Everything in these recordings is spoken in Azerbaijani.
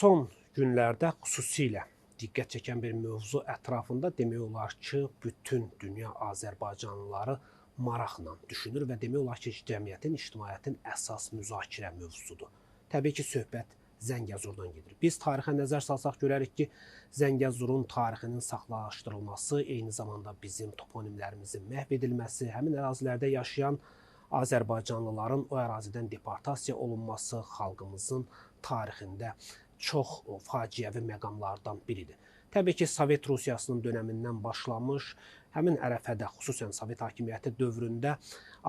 Son günlərdə xüsusilə diqqət çəkən bir mövzu ətrafında demək olar ki, bütün dünya Azərbaycanlıları maraqla düşünür və demək olar ki, cəmiyyətin, ictimaiyyətin əsas müzakirə mövzusudur. Təbii ki, söhbət Zəngəzurdan gedir. Biz tarixə nəzər salsaq görərik ki, Zəngəzurun tarixinin saxtalaşdırılması, eyni zamanda bizim toponimlərimizin məhv edilməsi, həmin ərazilərdə yaşayan Azərbaycanlıların o ərazidən deportasiya olunması xalqımızın tarixində çox faciəvi məqamlardan biridir. Təbii ki, Sovet Rusiyasının dönəmindən başlamış, həmin ərəfədə, xüsusən Sovet hakimiyyəti dövründə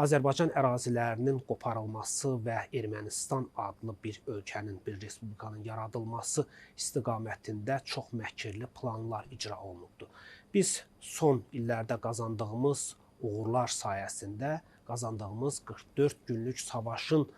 Azərbaycan ərazilərinin qoparılması və Ermənistan adlı bir ölkənin, bir respublikanın yaradılması istiqamətində çox məkirli planlar icra olunubdur. Biz son illərdə qazandığımız uğurlar sayəsində, qazandığımız 44 günlük savaşın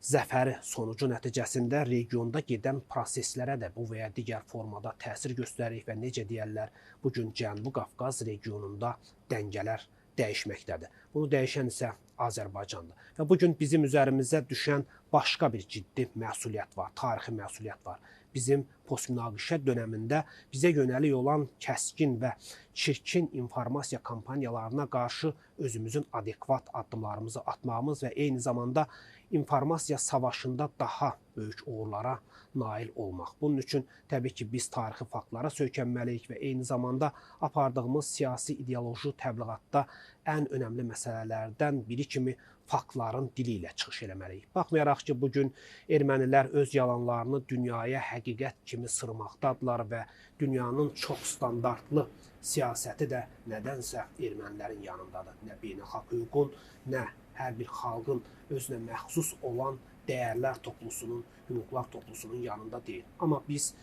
zəfəri sonucu nəticəsində regionda gedən proseslərə də bu və ya digər formada təsir göstərir və necə deyərlər, bugün Cənubi Qafqaz regionunda dəngələr dəyişməkdədir. Bunu dəyişən isə Azərbaycandır. Və bugün bizim üzərimizə düşən başqa bir ciddi məsuliyyət var, tarixi məsuliyyət var. Bizim postmünaqişə dönəmində bizə yönəlik olan kəskin və çirkin informasiya kampaniyalarına qarşı özümüzün adekvat addımlarımızı atmağımız və eyni zamanda informasiya savaşında daha böyük uğurlara nail olmaq. Bunun üçün təbii ki, biz tarixi faktlara söykənməliyik və eyni zamanda apardığımız siyasi ideoloji təbliğatda ən önəmli məsələlərdən biri kimi faktların dili ilə çıxış eləməliyik. Baxmayaraq ki, bugün ermənilər öz yalanlarını dünyaya həqiqət kimi sırmaqdadırlar və dünyanın çox standartlı siyasəti də nədənsə ermənilərin yanındadır. Nə beynəlxalq hüququn, nə hər bir xalqın özünə məxsus olan dəyərlər toplusunun, hüquqlar toplusunun yanında deyil. Amma biz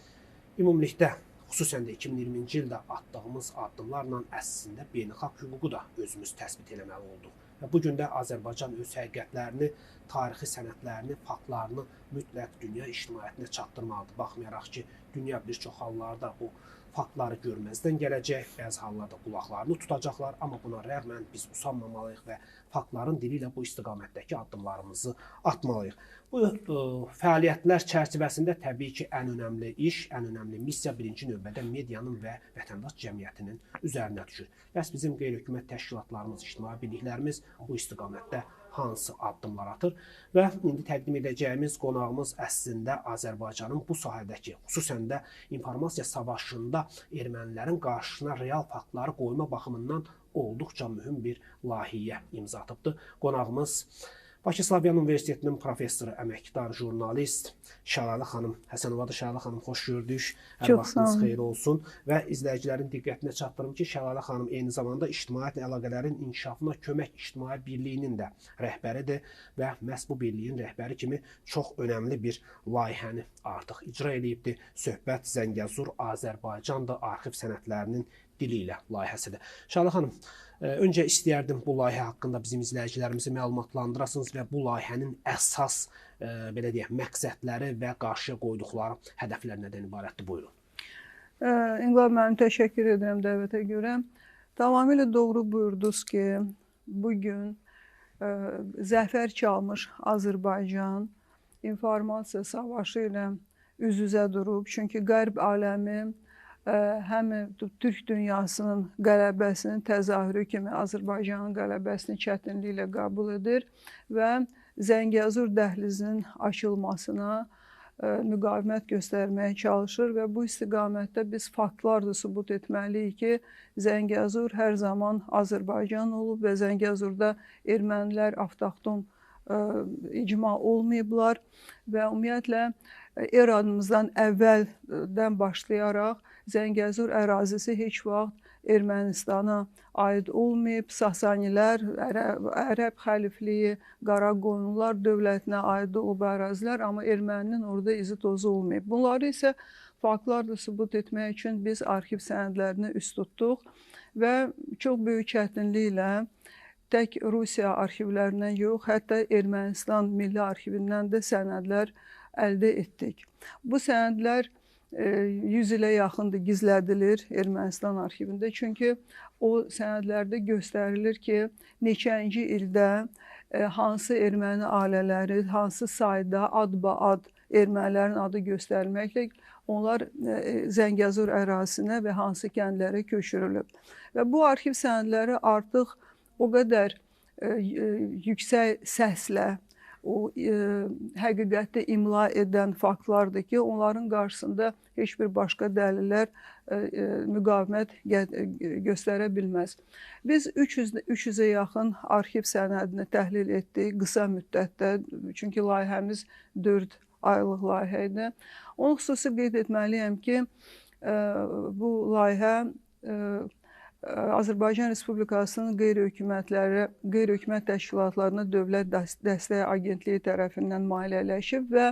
ümumilikdə, xüsusən də 2020-ci ildə atdığımız addımlarla əslində beynəlxalq hüququ da özümüz təsbit eləməli olduq. Və bugün də Azərbaycan öz həqiqətlərini, tarixi sənədlərini, faktlarını mütləq dünya ictimaiyyətinə çatdırmalıdır. Baxmayaraq ki, dünya bir çox hallarda bu faktları görməzdən gələcək, bəzi hallarda qulaqlarını tutacaqlar, amma buna rəğmən biz usanmamalıyıq və faktların dili ilə bu istiqamətdəki addımlarımızı atmalıyıq. Bu fəaliyyətlər çərçivəsində təbii ki, ən önəmli iş, ən önəmli missiya birinci növbədə medianın və vətəndaş cəmiyyətinin üzərinə düşür. Bəs bizim qeyri-hökumət təşkilatlarımız, ictimai birliklərimiz bu istiqamətdə hansı addımlar atır və indi təqdim edəcəyimiz qonağımız əslində Azərbaycanın bu sahədəki, xüsusən də informasiya savaşında ermənilərin qarşısına real faktları qoyma baxımından olduqca mühüm bir layihəyə imza atıbdır. Qonağımız Bakı Slavyan Universitetinin professoru, əməkdar jurnalist Şəlalə xanım Həsənovadır. Şəlalə xanım, xoş gördük. Hər vaxtınız xeyir olsun və izləyicilərin diqqətinə çatdırım ki, Şəlalə xanım eyni zamanda ictimaiyyət əlaqələrin inkişafına kömək ictimai birliyinin də rəhbəridir və məhz bu birliyin rəhbəri kimi çox önəmli bir layihəni artıq icra edibdir. Söhbət Zəngəzur Azərbaycandır, arxiv sənədlərinin dili ilə layihəsidir. Şəlalə xanım, öncə istəyərdim bu layihə haqqında bizim izləyicilərimizi məlumatlandırasınız və bu layihənin əsas belə deyək, məqsədləri və qarşıya qoyduqları hədəflər nədən ibarətdir? Buyurun. İnqilab müəllim, təşəkkür edirəm dəvətə görə. Tamamilə doğru buyurdunuz ki, bugün zəfər çalmış Azərbaycan informasiya savaşı ilə üz-üzə durub. Çünki Qərb aləmi həm Türk dünyasının qələbəsinin təzahürü kimi Azərbaycanın qələbəsini çətinliklə qəbul edir və Zəngəzur dəhlizinin açılmasına müqavimət göstərməyə çalışır və bu istiqamətdə biz faktlarla sübut etməliyik ki, Zəngəzur hər zaman Azərbaycan olub və Zəngəzurda ermənilər avtoxton icma olmayıblar və ümumiyyətlə eramızdan əvvəldən başlayaraq Zəngəzur ərazisi heç vaxt Ermənistana aid olmayıb. Sasanilər, Ərəb xəlifliyi, Qaraqoyunlular dövlətinə aid olub ərazilər, amma erməninin orada izi tozu olmayıb. Bunları isə faktlarla sübut etmək üçün biz arxiv sənədlərini üst tutduq və çox böyük çətinliklə tək Rusiya arxivlərindən yox, hətta Ermənistan Milli Arxivindən də sənədlər əldə etdik. Bu sənədlər 100 ilə yaxındır gizlədilir Ermənistan arxivində. Çünki o sənədlərdə göstərilir ki, neçənci ildə hansı erməni ailələri, hansı sayda adba-ad ermənilərin adı göstərilməklə onlar Zəngəzur ərazisinə və hansı kəndlərə köçürülüb. Və bu arxiv sənədləri artıq o qədər yüksək səslə o həqiqəti imla edən faktlardır ki, onların qarşısında heç bir başqa dəlillər müqavimət göstərə bilməz. Biz 300-ə yaxın arxiv sənədini təhlil etdik qısa müddətdə, çünki layihəmiz 4 aylıq layihə idi. Onu xüsusi qeyd etməliyəm ki, bu layihə Azərbaycan Respublikasının qeyri-hökumət təşkilatlarına Dövlət Dəstək Agentliyi tərəfindən maliyyələşib və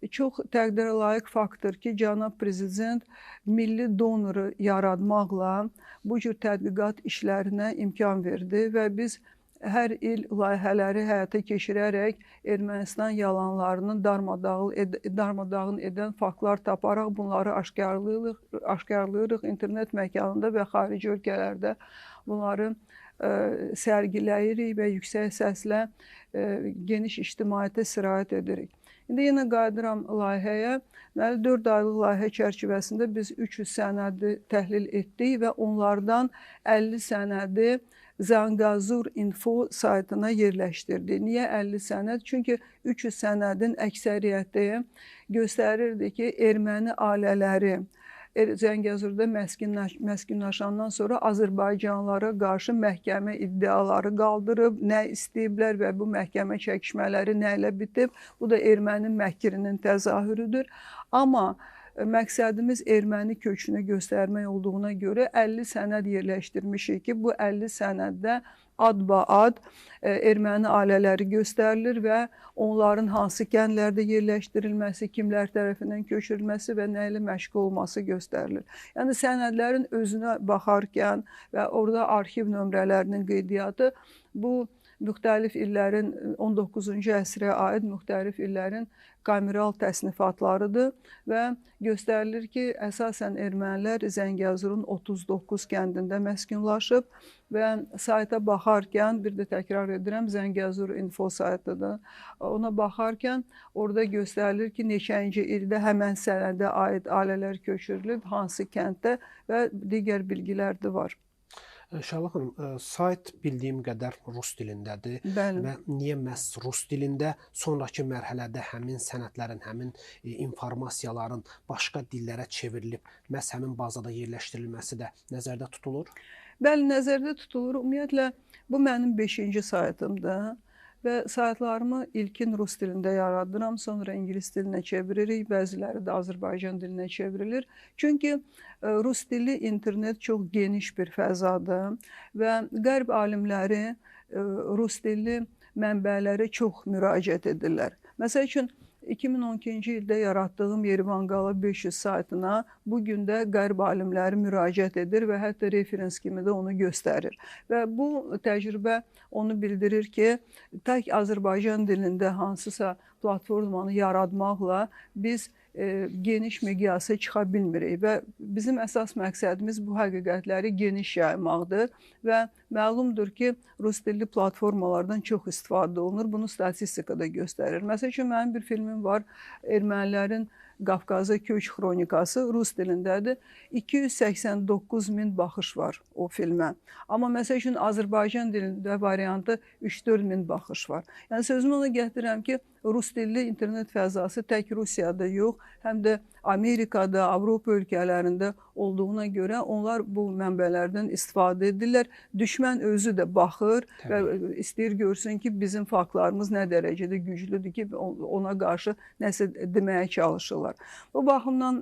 çox təqdirə layiq faktdır ki, cənab prezident milli donoru yaratmaqla bu cür tədqiqat işlərinə imkan verdi və biz hər il layihələri həyata keçirərək Ermənistan yalanlarını darmadağın edən faktlar taparaq bunları aşkarlayırıq internet məkanında və xarici ölkələrdə bunları sərgiləyirik və yüksək səslə geniş ictimaiyyətə sirayət edirik. İndi yenə qayıdıram layihəyə. 4 aylıq layihə çərçivəsində biz 300 sənədi təhlil etdik və onlardan 50 sənədi Zəngəzur info saytına yerləşdirdik. Niyə 50 sənəd? Çünki 300 sənədin əksəriyyəti göstərirdi ki, erməni ailələri Zəngəzurda məskunlaşandan sonra Azərbaycanlılara qarşı məhkəmə iddiaları qaldırıb, nə istəyiblər və bu məhkəmə çəkişmələri nə ilə bitib? Bu da erməni məkrinin təzahürüdür. Amma məqsədimiz erməni kökünü göstərmək olduğuna görə 50 sənəd yerləşdirmişik ki, bu 50 sənəddə adba-ad erməni ailələri göstərilir və onların hansı kəndlərdə yerləşdirilməsi, kimlər tərəfindən köçürülməsi və nə ilə məşğul olması göstərilir. Yəni sənədlərin özünə baxarkən və orada arxiv nömrələrinin qeydiyyatı bu müxtəlif illərin 19-cu əsrə aid müxtəlif illərin kameral təsnifatlarıdır və göstərilir ki, əsasən ermənilər Zəngəzurun 39 kəndində məskunlaşıb və sayta baxarkən, bir də təkrar edirəm, Zəngəzur info saytıdır. Ona baxarkən orada göstərilir ki, neçənci ildə həmən sənədə aid ailələr köçürülüb, hansı kənddə və digər bilgilər də var. Şahlıq xanım, sayt bildiyim qədər rus dilindədir. Bəli. Və niyə məhz rus dilində sonraki mərhələdə həmin sənədlərin, həmin informasiyaların başqa dillərə çevrilib, məhz həmin bazada yerləşdirilməsi də nəzərdə tutulur? Bəli, nəzərdə tutulur. Ümumiyyətlə, bu mənim 5-ci saytımdır və saytlarımı ilkin rus dilində yaradıram, sonra ingilis dilinə çeviririk, bəziləri də Azərbaycan dilinə çevrilir. Çünki rus dili internet çox geniş bir fəzadır və qərb alimləri rus dilli mənbələrə çox müraciət edirlər. Məsəl üçün, 2012-ci ildə yaratdığım Yerivan Qala 500 saytına bugün də qərb alimləri müraciət edir və hətta referens kimi də onu göstərir. Və bu təcrübə onu bildirir ki, tək Azərbaycan dilində hansısa platformanı yaratmaqla biz geniş miqyasa çıxa bilmirik və bizim əsas məqsədimiz bu həqiqətləri geniş yaymaqdır və məlumdur ki, rus dilli platformalardan çox istifadə olunur. Bunu statistikada göstərir. Məsəl üçün, mənim bir filmim var, ermənilərin Qafqaza köç xronikası rus dilindədir. 289 min baxış var o filmə. Amma məsəl üçün, Azərbaycan dilində variantı 3-4 min baxış var. Yəni, sözümü ona gətirirəm ki, rus dilli internet fəzası tək Rusiyada yox, həm də Amerikada, Avropa ölkələrində olduğuna görə onlar bu mənbələrdən istifadə edirlər. Düşmən özü də baxır və istəyir görsün ki, bizim faktlarımız nə dərəcədə güclüdür ki, ona qarşı nəsə deməyə çalışırlar. Bu baxımdan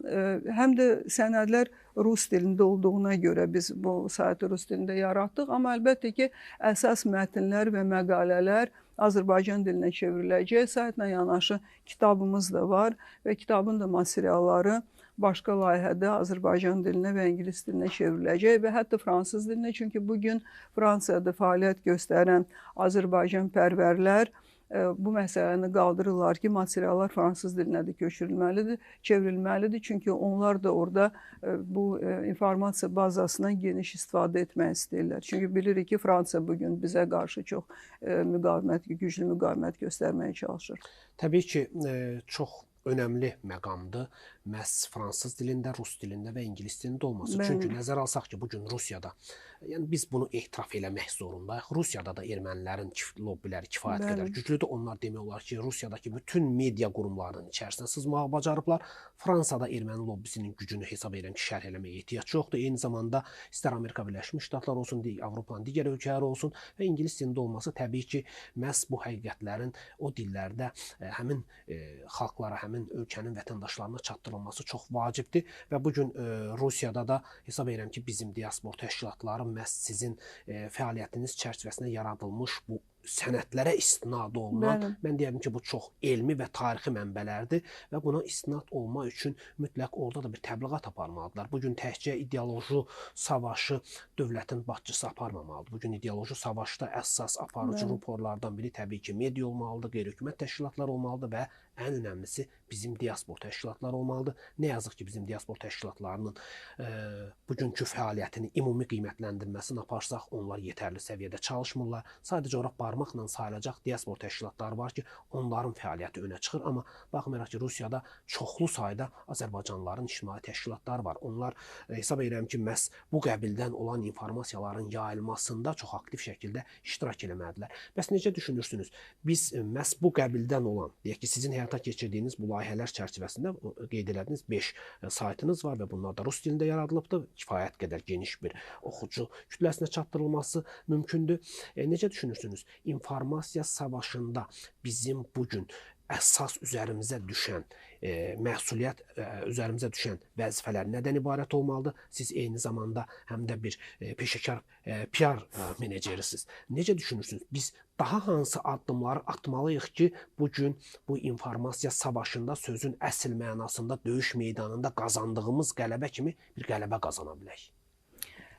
həm də sənədlər rus dilində olduğuna görə biz bu saytı rus dilində yaratdıq. Amma əlbəttə ki, əsas mətnlər və məqalələr Azərbaycan dilinə çevriləcək. Saytla yanaşı kitabımız da var və kitabın da materialları başqa layihədə Azərbaycan dilinə və ingilis dilinə çevriləcək və hətta fransız dilinə. Çünki bugün Fransiyada fəaliyyət göstərən Azərbaycan pərvərlər bu məsələni qaldırırlar ki, materiallar fransız dilinə də köçürülməlidir, çevrilməlidir. Çünki onlar da orada bu informasiya bazasından geniş istifadə etmək istəyirlər. Çünki bilirik ki, Fransa bugün bizə qarşı çox güclü müqavimət göstərməyə çalışır. Təbii ki, çox önəmli məqamdır. Məhz fransız dilində, rus dilində və ingilis dilində olması. Bəli. Çünki nəzərə alsaq ki, bu gün Rusiyada, yəni biz bunu etiraf eləmək zorundayıq. Rusiyada da ermənilərin lobbiləri kifayət Bəli. qədər güclüdür. Onlar demək olar ki, Rusiyadakı bütün media qurumlarının içərisinə sızmağı bacarıblar. Fransada erməni lobbisinin gücünü hesab edirəm ki, şərh eləməyə ehtiyac yoxdur. Eyni zamanda istər Amerika Birləşmiş Ştatları olsun, Avropanın digər ölkələri olsun və ingilis dilində olması təbii ki, məhz bu həqiqətlərin o dillərdə həmin xalqlara, həmin ölkənin vətəndaşlarına çatdırılması çox vacibdir və bu gün Rusiyada da hesab edirəm ki, bizim diaspor təşkilatları məhz sizin fəaliyyətiniz çərçivəsində yaradılmış bu sənədlərə istinad olunan, Bəli. mən deyərdim ki, bu çox elmi və tarixi mənbələrdir və buna istinad olmaq üçün mütləq orada da bir təbliğat aparmalıdırlar. Bugün təkcə ideoloji savaşı dövlətin başçısı aparmamalıdır. Bugün ideoloji savaşda əsas aparıcı ruporlardan biri təbii ki, media olmalıdır, qeyri-hökumət təşkilatları olmalıdır və ən önəmlisi bizim diaspor təşkilatları olmalıdır. Nə yazıq ki, bizim diaspor təşkilatlarının bugünkü fəaliyyətini ümumi qiymətləndirməsini aparsaq, onlar yetərli səviyyədə çalışmırlar. Sadəcə ora barmaqla sayılacaq diaspor təşkilatları var ki, onların fəaliyyəti önə çıxır. Amma baxmayaraq ki, Rusiyada çoxlu sayda Azərbaycanlıların ictimai təşkilatları var. Onlar hesab edirəm ki, məhz bu qəbildən olan informasiyaların yayılmasında çox aktiv şəkildə iştirak eləməlidirlər. Bəs necə düşünürsünüz? Biz məhz bu qəbildən olan, deyək ki, sizin həyata keçirdiyiniz bu layihələr çərçivəsində qeyd elədiyiniz 5 saytınız var və bunlar da rus dilində yaradılıbdır. Kifayət qədər geniş bir oxucu kütləsinə çatdırılması mümkündür. Necə düşünürsünüz? İnformasiya savaşında bizim bugün əsas üzərimizə düşən məsuliyyət, üzərimizə düşən vəzifələr nədən ibarət olmalıdır? Siz eyni zamanda həm də bir peşəkar PR menecerisiz. Necə düşünürsünüz? Biz daha hansı addımları atmalıyıq ki, bugün bu informasiya savaşında sözün əsl mənasında döyüş meydanında qazandığımız qələbə kimi bir qələbə qazana bilək?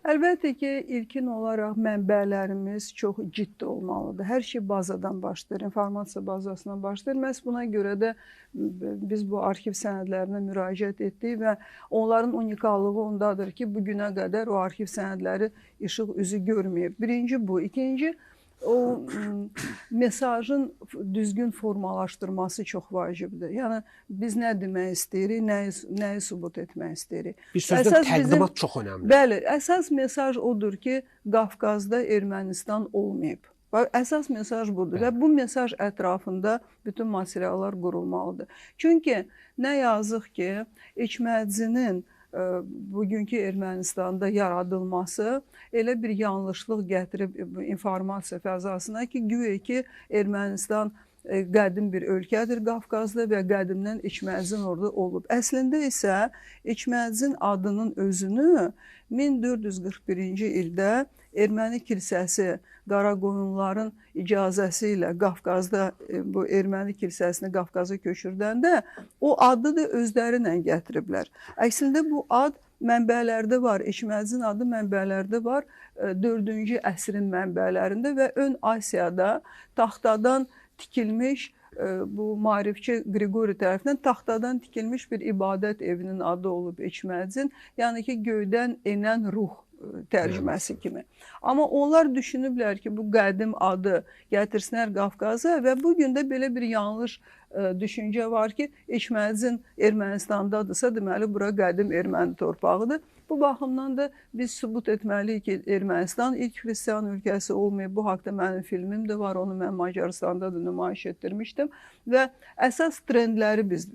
Əlbəttə ki, ilkin olaraq mənbələrimiz çox ciddi olmalıdır. Hər şey bazadan başlayır, informasiya bazasından başlayır. Məhz buna görə də biz bu arxiv sənədlərinə müraciət etdik və onların unikallığı ondadır ki, bugünə qədər o arxiv sənədləri işıq üzü görməyib. Birinci bu. İkinci, o mesajın düzgün formalaşdırması çox vacibdir. Yəni biz nə demək istəyirik, nəyi sübut etmək istəyirik. Bir sözlə təqdimat çox önəmlidir. Bəli, əsas mesaj odur ki, Qafqazda Ermənistan olmayıb. Əsas mesaj budur və bu mesaj ətrafında bütün materiallar qurulmalıdır. Çünki nə yazıq ki, Eçmədzinin bugünkü Ermənistanda yaradılması elə bir yanlışlıq gətirib informasiya fəzasına ki, güya ki, Ermənistan qədim bir ölkədir Qafqazda və qədimdən İçmədzin orada olub. Əslində isə İçmədzin adının özünü 1441-ci ildə Erməni kilsəsi Qaraqoyunluların icazəsi ilə Qafqazda bu Erməni kilsəsini Qafqaza köçürdəndə o adı da özləri ilə gətiriblər. Əslində bu ad mənbələrdə var, İçmədzin adı mənbələrdə var, 4-cü əsrin mənbələrində və Ön Asiyada taxtadan tikilmiş, bu maarifçi Qriqori tərəfindən taxtadan tikilmiş bir ibadət evinin adı olub İçmədzin, yəni ki, göydən enən ruh tərcüməsi kimi. Amma onlar düşünüblər ki, bu qədim adı gətirsinlər Qafqaza və bugün də belə bir yanlış düşüncə var ki, İçmədzin Ermənistandadırsa, deməli, bura qədim erməni torpağıdır. Bu baxımdan da biz sübut etməliyik ki, Ermənistan ilk xristian ölkəsi olmayıb. Bu haqda mənim filmim də var, onu mən Macaristanda da nümayiş etdirmişdim və əsas trendləri biz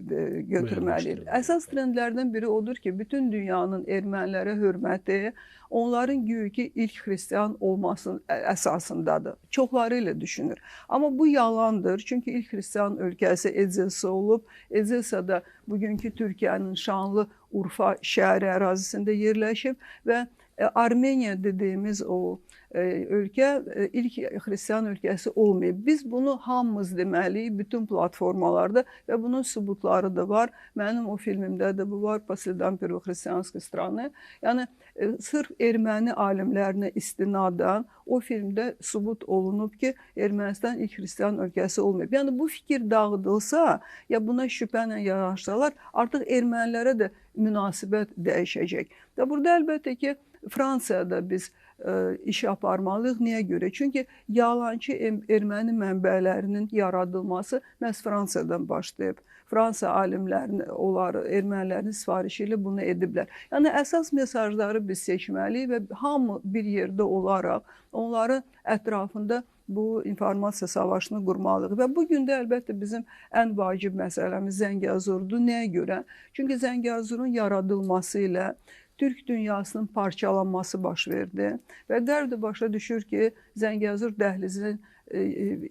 götürməliyik. Əsas trendlərdən biri odur ki, bütün dünyanın ermənilərə hörməti onların güya ki, ilk xristian olmasının əsasındadır. Çoxları ilə düşünür. Amma bu yalandır, çünki ilk xristian ölkəsi Edesa olub. Edesa da bugünkü Türkiyənin şanlı Urfa şəhəri ərazisində yerləşib və Armeniya dediyimiz o ölkə ilk xristian ölkəsi olmayıb. Biz bunu hamımız deməliyik bütün platformalarda və bunun sübutları da var. Mənim o filmimdə də bu var, Последам первохристианской страны. Yəni sırf erməni alimlərinə istinadən o filmdə sübut olunub ki, Ermənistan ilk xristian ölkəsi olmayıb. Yəni bu fikir dağıdılsa, ya buna şübhə ilə yanaşsalar, artıq ermənilərə də münasibət dəyişəcək. Və burada əlbəttə ki, Fransiyada biz iş aparmalıyıq. Niyə görə? Çünki yalançı erməni mənbələrinin yaradılması məhz Fransiyadan başlayıb. Fransa alimlərinin, onları ermənilərin sifarişi ilə bunu ediblər. Yəni əsas mesajları biz seçməliyik və hamı bir yerdə olaraq onların ətrafında bu informasiya savaşını qurmalıyıq. Və bu gün də əlbəttə bizim ən vacib məsələmiz Zəngəzurdur. Nəyə görə? Çünki Zəngəzurun yaradılması ilə Türk dünyasının parçalanması baş verdi və Qərb də başa düşür ki, Zəngəzur dəhlizinin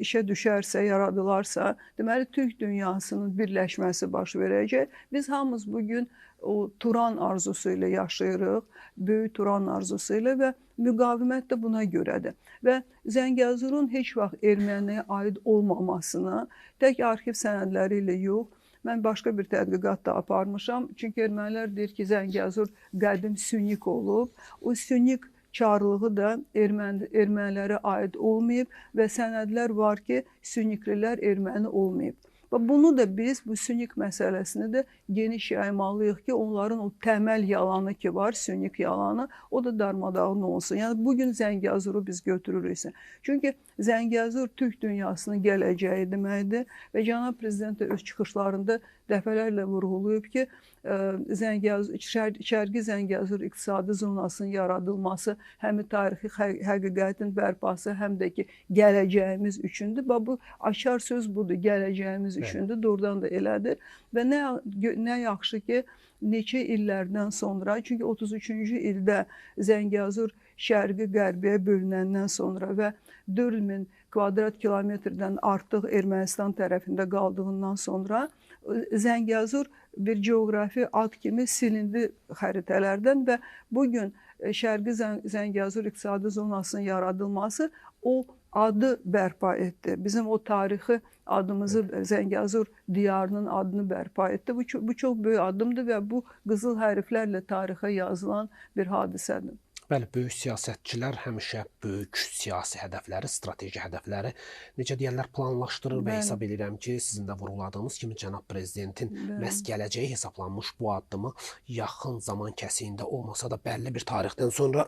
işə düşərsə, yaradılarsa, deməli Türk dünyasının birləşməsi baş verəcək. Biz hamımız bugün o Turan arzusu ilə yaşayırıq, böyük Turan arzusu ilə və müqavimət də buna görədir. Və Zəngəzurun heç vaxt erməniyə aid olmamasını tək arxiv sənədləri ilə yox, mən başqa bir tədqiqat da aparmışam. Çünki ermənilər deyir ki, Zəngəzur qədim sünnik olub. O sünnik çarlığı da ermənilərə aid olmayıb və sənədlər var ki, sünniklilər erməni olmayıb. Və bunu da biz, bu sünnik məsələsini də geniş yaymalıyıq ki, onların o təməl yalanı ki var, sünnik yalanı, o da darmadağın olsun. Yəni bugün Zəngəzuru biz götürürüksə. Çünki Zəngəzur Türk dünyasının gələcəyi deməkdir və cənab prezident də öz çıxışlarında dəfələrlə vurğulayıb ki, Şərqi Zəngəzur iqtisadi zonasının yaradılması həm tarixi həqiqətin bərpası, həm də ki, gələcəyimiz üçündür. Bu açar söz budur, gələcəyimiz üçündür, doğrudan da elədir. Və nə yaxşı ki, neçə illərdən sonra, çünki 33-cü ildə Zəngəzur şərqi qərbiyə bölünəndən sonra və 4000 kvadrat kilometrdən artıq Ermənistan tərəfində qaldığından sonra Zəngəzur bir coğrafi ad kimi silindi xəritələrdən və bugün Şərqi Zəngəzur iqtisadi zonasının yaradılması o adı bərpa etdi. Bizim o tarixi adımızı, Zəngəzur diyarının adını bərpa etdi. Bu çox böyük addımdır və bu qızıl hərflərlə tarixə yazılan bir hadisədir. Bəli, böyük siyasətçilər həmişə böyük siyasi hədəfləri, strateji hədəfləri, necə deyərlər, planlaşdırır və hesab edirəm ki, sizin də vurğuladığınız kimi cənab prezidentin məhz gələcəyi hesablanmış bu addımı yaxın zaman kəsiyində olmasa da bəlli bir tarixdən sonra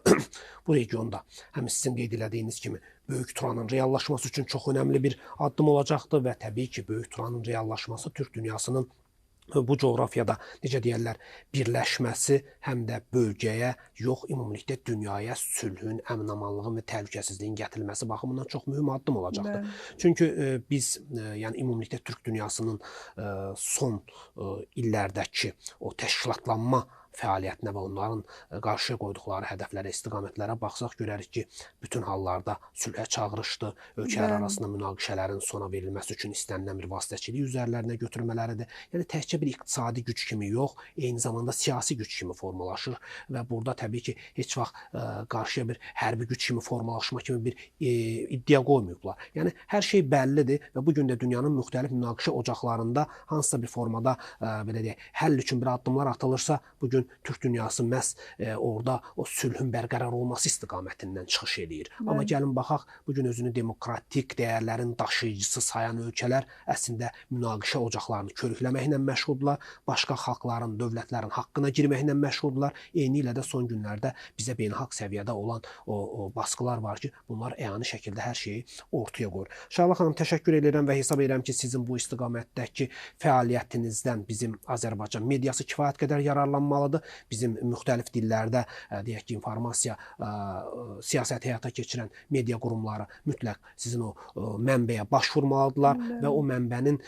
bu regionda, həm sizin qeyd elədiyiniz kimi, Böyük Turanın reallaşması üçün çox önəmli bir addım olacaqdır və təbii ki, Böyük Turanın reallaşması Türk dünyasının bu coğrafiyada, necə deyərlər, birləşməsi həm də bölgəyə, yox, ümumilikdə dünyaya sülhün, əmin-amanlığın və təhlükəsizliyin gətirilməsi baxımından çox mühüm addım olacaqdır. Çünki biz, yəni ümumilikdə Türk dünyasının son illərdəki o təşkilatlanma fəaliyyətinə və onların qarşıya qoyduqları hədəflərə, istiqamətlərə baxsaq görərik ki, bütün hallarda sülhə çağırışdır, ölkələr arasında münaqişələrin sona verilməsi üçün istənilən bir vasitəçilik üzərlərinə götürmələridir. Yəni təkcə bir iqtisadi güc kimi yox, eyni zamanda siyasi güc kimi formalaşır və burada təbii ki, heç vaxt qarşıya bir hərbi güc kimi formalaşma kimi bir iddia qoymayıblar. Yəni hər şey bəllidir və bu gün də dünyanın müxtəlif münaqişə ocaqlarında hansısa bir formada belə deyək, həll üçün bir addımlar atılırsa, bu gün Türk dünyası məhz orada o sülhün bərqərar olması istiqamətindən çıxış eləyir. Amma gəlin baxaq, bugün özünü demokratik dəyərlərin daşıyıcısı sayan ölkələr əslində münaqişə ocaqlarını körükləməklə məşğuldurlar, başqa xalqların, dövlətlərin haqqına girməklə məşğuldurlar. Eyni ilə də son günlərdə bizə beynəlxalq səviyyədə olan o baskılar var ki, bunlar əyani şəkildə hər şeyi ortaya qoyur. Şahla xanım, təşəkkür edirəm və hesab edirəm ki, sizin bu istiqamətdəki fəaliyyətinizdən bizim Azərbaycan mediası kifayət qədər yararlanmalıdır. Bizim müxtəlif dillərdə deyək ki, informasiya siyasət həyata keçirən media qurumları mütləq sizin o mənbəyə başvurmalıdırlar və o mənbənin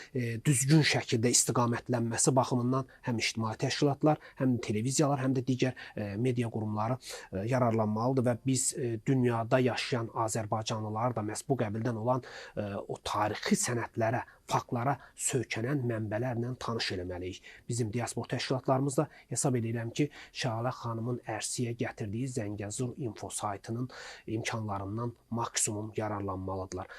düzgün şəkildə istiqamətlənməsi baxımından həm ictimai təşkilatlar, həm televiziyalar, həm də digər media qurumları yararlanmalıdır və biz dünyada yaşayan Azərbaycanlılar da məhz bu qəbildən olan o tarixi sənədlərə, faktlara söykənən mənbələrlə tanış eləməliyik. Bizim diaspor təşkilatlarımız da hesab edirəm ki, Şalə xanımın ərsəyə gətirdiyi Zəngəzur info saytının imkanlarından maksimum yararlanmalıdırlar.